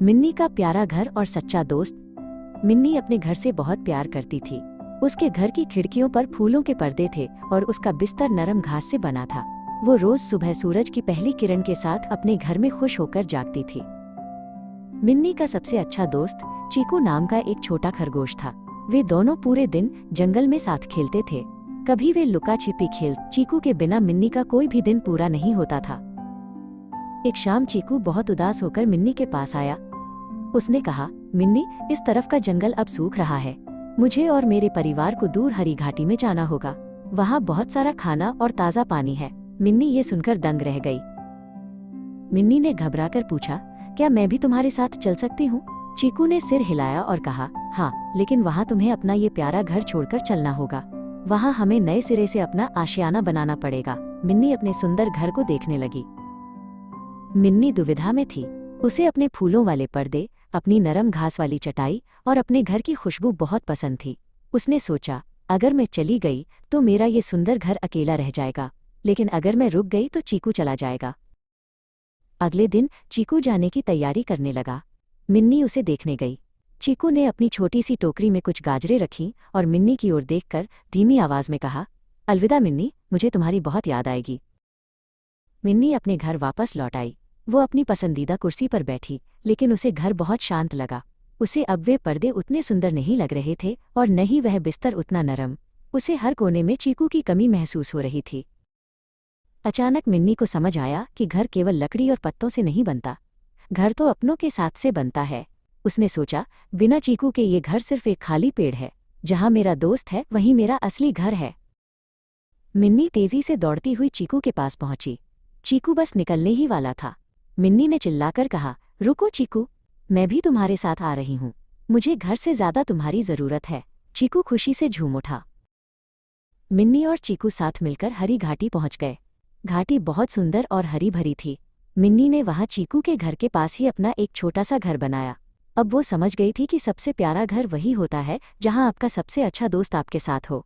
मिन्नी का प्यारा घर और सच्चा दोस्त। मिन्नी अपने घर से बहुत प्यार करती थी। उसके घर की खिड़कियों पर फूलों के पर्दे थे और उसका बिस्तर नरम घास से बना था। वो रोज सुबह सूरज की पहली किरण के साथ अपने घर में खुश होकर जागती थी। मिन्नी का सबसे अच्छा दोस्त चीकू नाम का एक छोटा खरगोश था। वे दोनों पूरे दिन जंगल में साथ खेलते थे। कभी वे लुका छिपी खेल। चीकू के बिना मिन्नी का कोई भी दिन पूरा नहीं होता था। एक शाम चीकू बहुत उदास होकर मिन्नी के पास आया। उसने कहा, मिन्नी, इस तरफ का जंगल अब सूख रहा है। मुझे और मेरे परिवार को दूर हरी घाटी में जाना होगा। वहाँ बहुत सारा खाना और ताज़ा पानी है। मिन्नी ये सुनकर दंग रह गई। मिन्नी ने घबराकर पूछा, क्या मैं भी तुम्हारे साथ चल सकती हूँ? चीकू ने सिर हिलाया और कहा, हाँ, लेकिन वहाँ तुम्हें अपना ये प्यारा घर छोड़कर चलना होगा। वहाँ हमें नए सिरे से अपना आशियाना बनाना पड़ेगा। मिन्नी अपने सुंदर घर को देखने लगी। मिन्नी दुविधा में थी। उसे अपने फूलों वाले पर्दे, अपनी नरम घास वाली चटाई और अपने घर की खुशबू बहुत पसंद थी। उसने सोचा, अगर मैं चली गई तो मेरा ये सुंदर घर अकेला रह जाएगा, लेकिन अगर मैं रुक गई तो चीकू चला जाएगा। अगले दिन चीकू जाने की तैयारी करने लगा। मिन्नी उसे देखने गई। चीकू ने अपनी छोटी सी टोकरी में कुछ गाजरें रखीं और मिन्नी की ओर देखकर धीमी आवाज में कहा, अलविदा मिन्नी, मुझे तुम्हारी बहुत याद आएगी। मिन्नी अपने घर वापस लौट आई। वो अपनी पसंदीदा कुर्सी पर बैठी, लेकिन उसे घर बहुत शांत लगा। उसे अब वे पर्दे उतने सुंदर नहीं लग रहे थे और न ही वह बिस्तर उतना नरम। उसे हर कोने में चीकू की कमी महसूस हो रही थी। अचानक मिन्नी को समझ आया कि घर केवल लकड़ी और पत्तों से नहीं बनता। घर तो अपनों के साथ से बनता है। उसने सोचा, बिना चीकू के ये घर सिर्फ एक खाली पेड़ है। जहाँ मेरा दोस्त है वहीं मेरा असली घर है। मिन्नी तेजी से दौड़ती हुई चीकू के पास पहुंची। चीकू बस निकलने ही वाला था। मिन्नी ने चिल्लाकर कहा, रुको चीकू, मैं भी तुम्हारे साथ आ रही हूँ। मुझे घर से ज्यादा तुम्हारी जरूरत है। चीकू खुशी से झूम उठा। मिन्नी और चीकू साथ मिलकर हरी घाटी पहुंच गए। घाटी बहुत सुंदर और हरी भरी थी। मिन्नी ने वहां चीकू के घर के पास ही अपना एक छोटा सा घर बनाया। अब वो समझ गई थी कि सबसे प्यारा घर वही होता है जहां आपका सबसे अच्छा दोस्त आपके साथ हो।